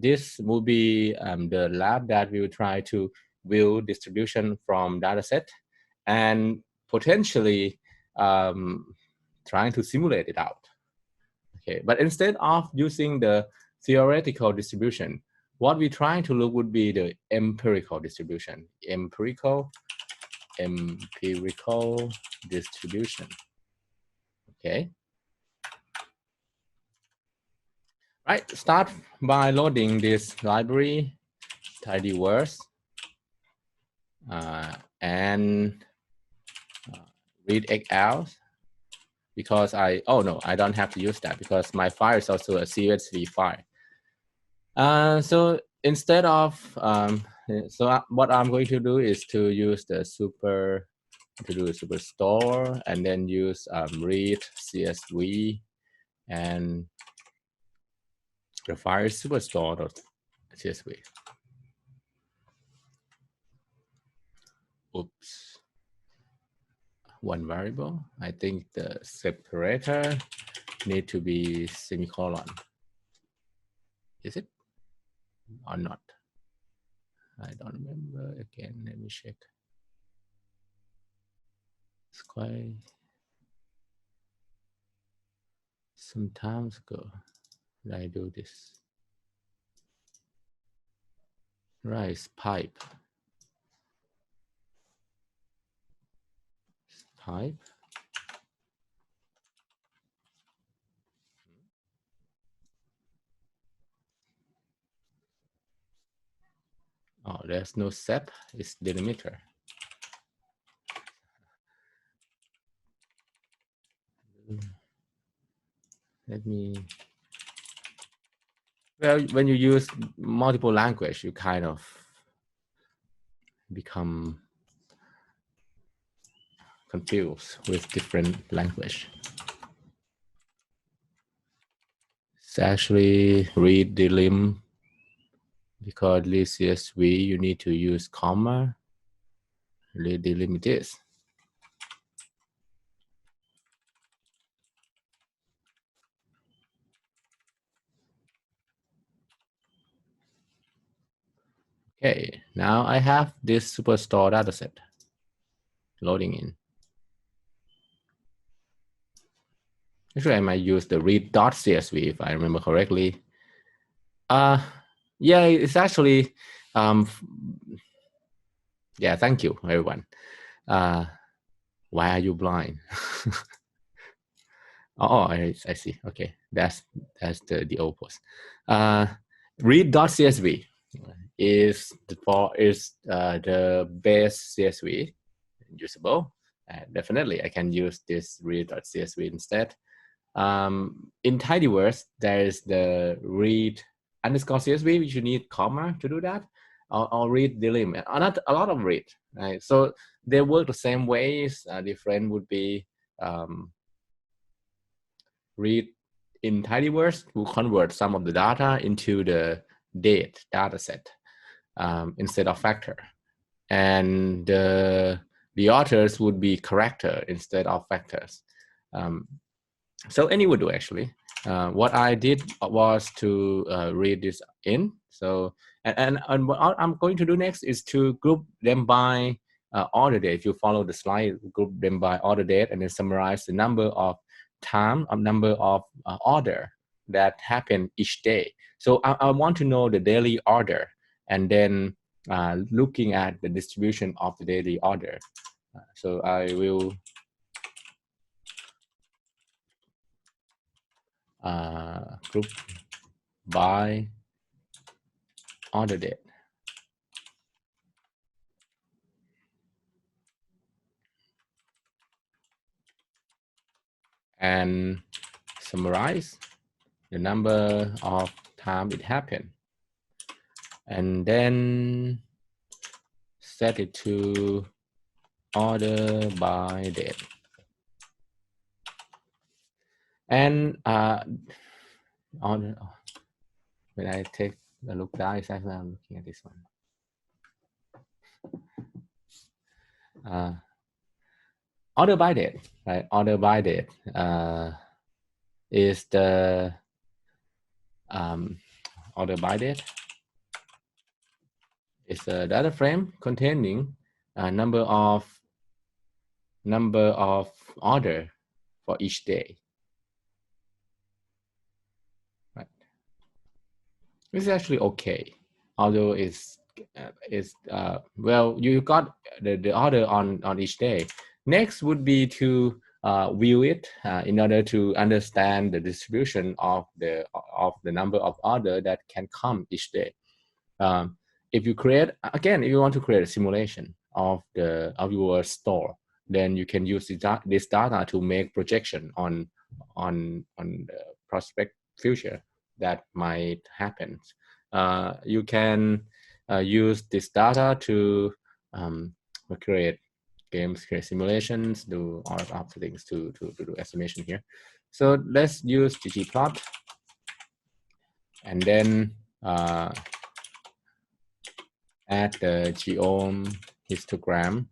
this will be the lab that we will try to view distribution from dataset and potentially trying to simulate it out. Okay, but instead of using the theoretical distribution, what we're trying to look would be the empirical distribution. Empirical distribution. Okay. Right, start by loading this library, tidyverse, and read XL, because I don't have to use that because my file is also a CSV file. So instead of, what I'm going to do is to use the superstore and then use read CSV, and the file is superstore.csv. Oops. One variable. I think the separator need to be semicolon. Is it or not? I don't remember. Again, let me check. It's quite some time ago that I do this. Right, pipe. Oh, there's no sep, it's delimiter. Let me, well, when you use multiple language, you kind of become confused with different language. It's actually read delim, because read CSV, you need to use comma. Read delim it is. Okay, now I have this superstore dataset loading in. Actually, I might use the read.csv if I remember correctly. Yeah, it's actually, yeah, thank you, everyone. Why are you blind? Oh, I see. Okay, that's the old post. Read.csv is the base CSV usable. Definitely, I can use this read.csv instead. In tidyverse, there is the read_csv, which you need comma to do that, or read delim. Not a lot of read, right? So they work the same ways. Different would be read in tidyverse will convert some of the data into the date data set instead of factor, and the authors would be character instead of factors. So any would do actually. What I did was to read this in. So and what I'm going to do next is to group them by order date. If you follow the slide, group them by order date and then summarize the number of time or number of order that happen each day. So I want to know the daily order, and then looking at the distribution of the daily order. So I will group by order date. And summarize the number of time it happened. And then set it to order by date. And when I take a look down, exactly I'm looking at this one. Order by date, right? Order by date is the order by date. It's a data frame containing a number of order for each day. Right. This is actually okay, although well, you got the order on each day. Next would be to view it in order to understand the distribution of the number of order that can come each day. If you want to create a simulation of your store, then you can use this data to make projection on the prospect future that might happen. You can use this data to create games, create simulations, do all of the things to do estimation here. So let's use ggplot, and then add the geom histogram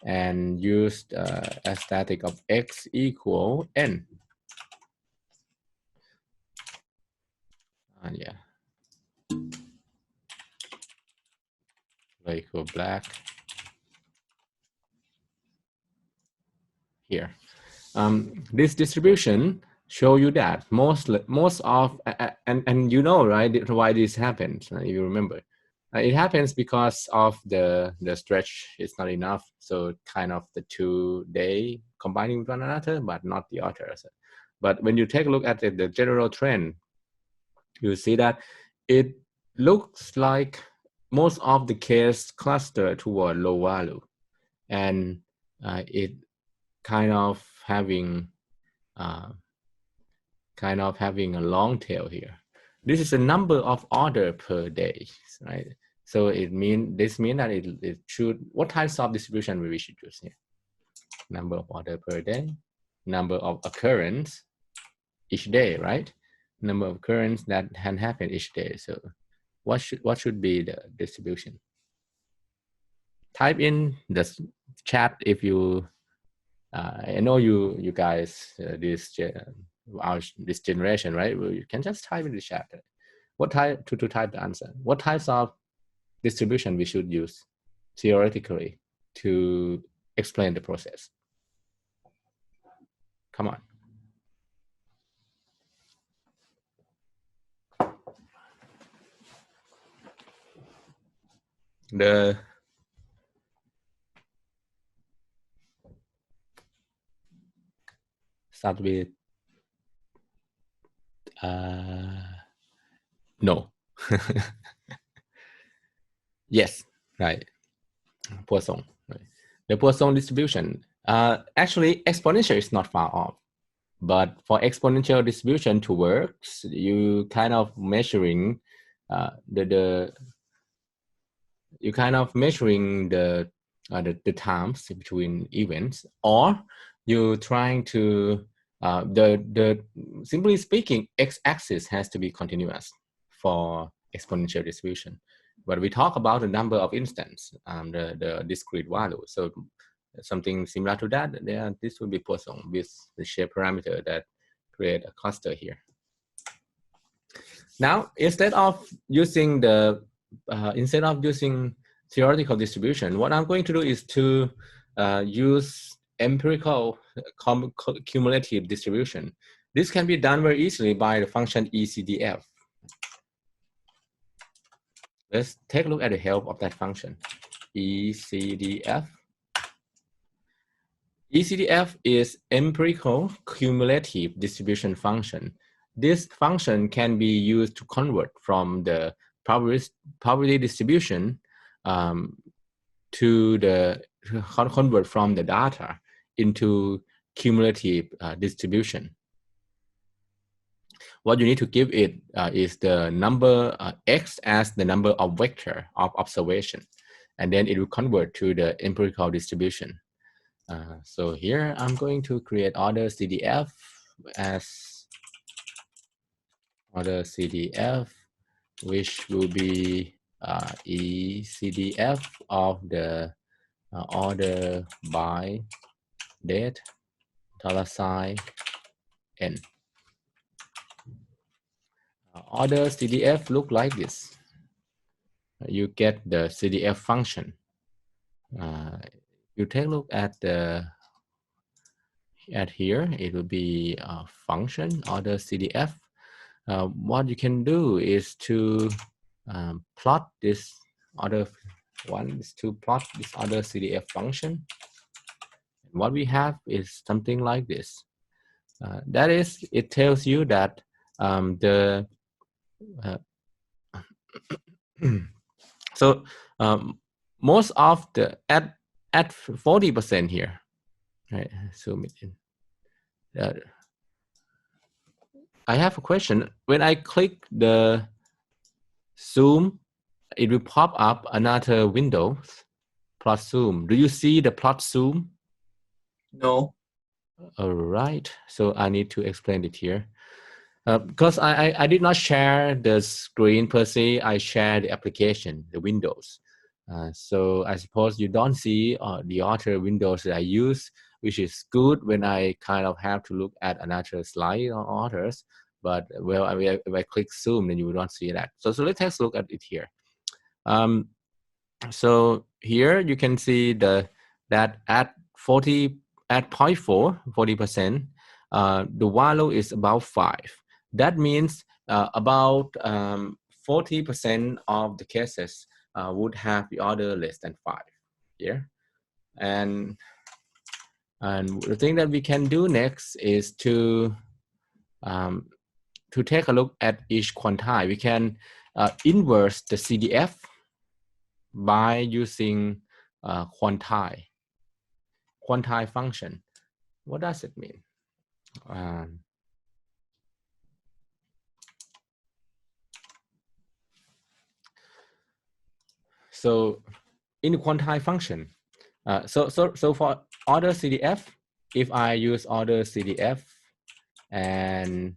and use a static of x equal n. Yeah, equal black here. This distribution show you that most of and you know, right, why this happens. You remember, it happens because of the stretch is not enough, so kind of the 2 day combining with one another, but not the others. But when you take a look at the general trend, you see that it looks like most of the case cluster toward low value, and it kind of having a long tail here. This is the number of order per day, right? So this means that it should, what types of distribution we should use here? Number of order per day, number of occurrence each day, right? Number of occurrence that can happen each day. So what should be the distribution? Type in the chat if you I know you guys this generation, right? Well, you can just type in the chat what type to type the answer. What types of distribution we should use theoretically to explain the process? Come on. The start with no. Yes, right. Poisson. Right. The Poisson distribution. Actually, exponential is not far off. But for exponential distribution to work, you kind of measuring the times between events, or you trying to simply speaking, x-axis has to be continuous for exponential distribution. But we talk about the number of instance, the discrete value. So something similar to that, this will be Poisson with the shape parameter that create a cluster here. Now, instead of using theoretical distribution, what I'm going to do is to use empirical cumulative distribution. This can be done very easily by the function ECDF. Let's take a look at the help of that function, ECDF. ECDF is empirical cumulative distribution function. This function can be used to convert from the probability distribution convert from the data into cumulative distribution. What you need to give it is the number x as the number of vector of observation, and then it will convert to the empirical distribution. So here I'm going to create order CDF as order CDF, which will be ECDF of the order by date $n. Order CDF look like this. You get the CDF function. You take a look at here, it will be a function order CDF. What you can do is to plot this order one is to plot this order CDF function. What we have is something like this. That is, it tells you that so most of the at 40% here, right? Zoom it in. I have a question. When I click the zoom, it will pop up another window, plot zoom. Do you see the plot zoom? No. All right. So I need to explain it here. Because I did not share the screen per se, I share the application, the windows. So I suppose you don't see the other windows that I use, which is good when I kind of have to look at another slide or others. But well, if I click zoom, then you will not see that. So let's take a look at it here. So here you can see that at 0.4, 40%, the value is about 5. That means about 40% of the cases would have the order less than 5 here. And the thing that we can do next is to take a look at each quantile. We can inverse the CDF by using quantile function. What does it mean? So in the quantile function, so for order CDF, if I use order CDF and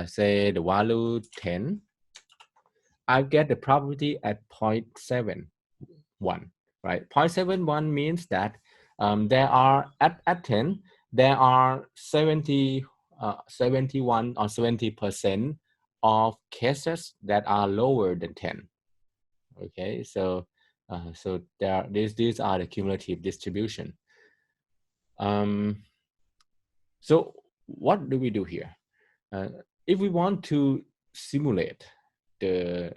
say the value 10, I get the probability at 0.71, right? 0.71 means that there are at 10, there are 71 or 70% of cases that are lower than 10. Okay, so these are the cumulative distribution. So what do we do here? If we want to simulate the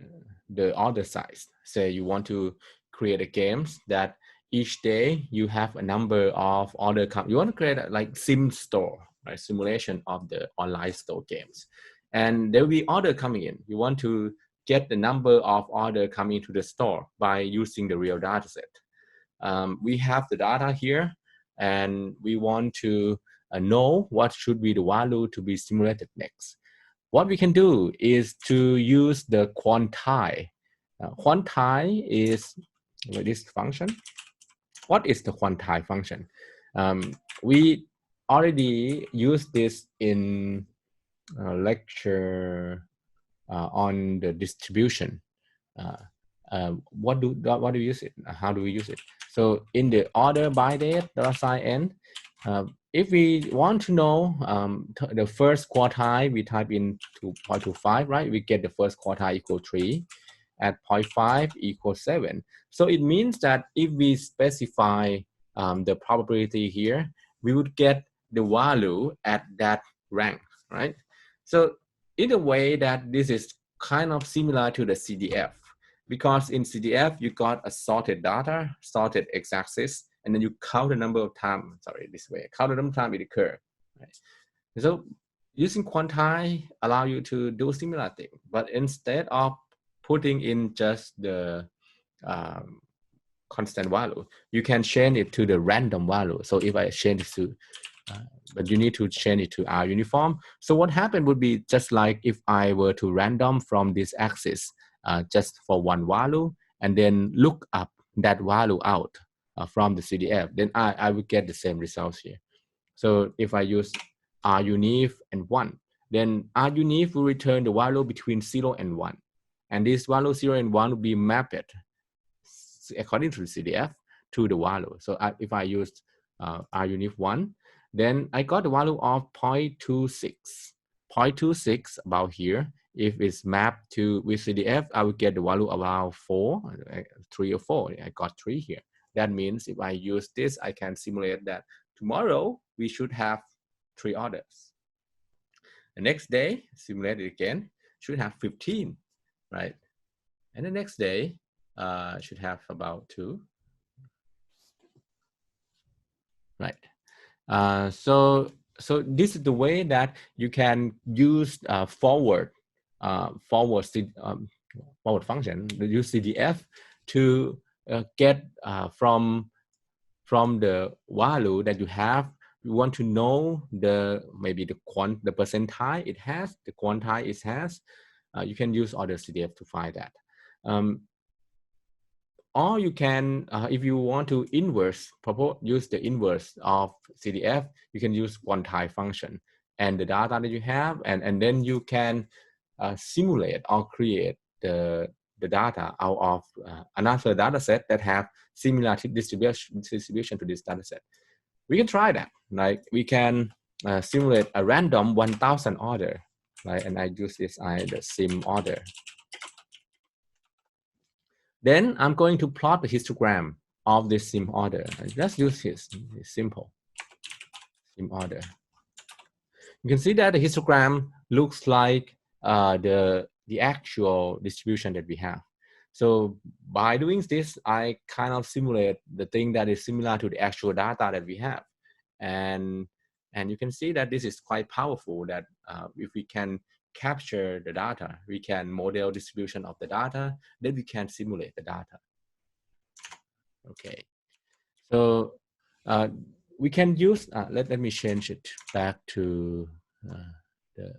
order size, say you want to create a games that each day you have a number of order you want to create a, like sim store, right? Simulation of the online store games, and there will be order coming in. You want to get the number of order coming to the store by using the real data set. We have the data here, and we want to know what should be the value to be simulated next. What we can do is to use the quantile. Quantile is this function. What is the quantile function? We already used this in lecture on the distribution. What do we use it? How do we use it? So in the order by date $n, if we want to know the first quartile, we type in 0.25, right? We get the first quartile equal 3, at 0.5 equals 7. So it means that if we specify the probability here, we would get the value at that rank, right? So in a way that this is kind of similar to the CDF, because in CDF, you got a sorted data, sorted x-axis, and then you count the number of times, count the number of times it occurred. Right? So using quantile allow you to do similar thing, but instead of putting in just the constant value, you can change it to the random value. So if I change it to, but you need to change it to R uniform. So what happened would be just like if I were to random from this axis just for one value, and then look up that value out from the CDF, then I will get the same results here. So if I use RUnif and 1, then RUnif will return the value between 0 and 1. And this value 0 and 1 will be mapped according to the CDF to the value. So if I use RUnif 1, then I got the value of 0.26. 0.26 about here if it's mapped to with CDF, I will get the value about 4, 3 or 4. I got 3 here. That means if I use this, I can simulate that tomorrow we should have 3 orders. The next day, simulate it again, should have 15, right? And the next day should have about 2, right? So this is the way that you can use forward function, use CDF to get from the value that you have. You want to know maybe the percentile it has, the quantile it has. You can use other CDF to find that. Or you can, if you want to use the inverse of CDF, you can use quantile function and the data that you have, and then you can simulate or create the data out of another data set that have similar distribution to this data set. We can try that. Like we can simulate a random 1000 order, right? And I use this the sim order. Then I'm going to plot the histogram of this sim order. Let's use this simple sim order. You can see that the histogram looks like the actual distribution that we have. So by doing this, I kind of simulate the thing that is similar to the actual data that we have. And you can see that this is quite powerful, that if we can capture the data, we can model distribution of the data, then we can simulate the data. Okay, so we can use, let me change it back to the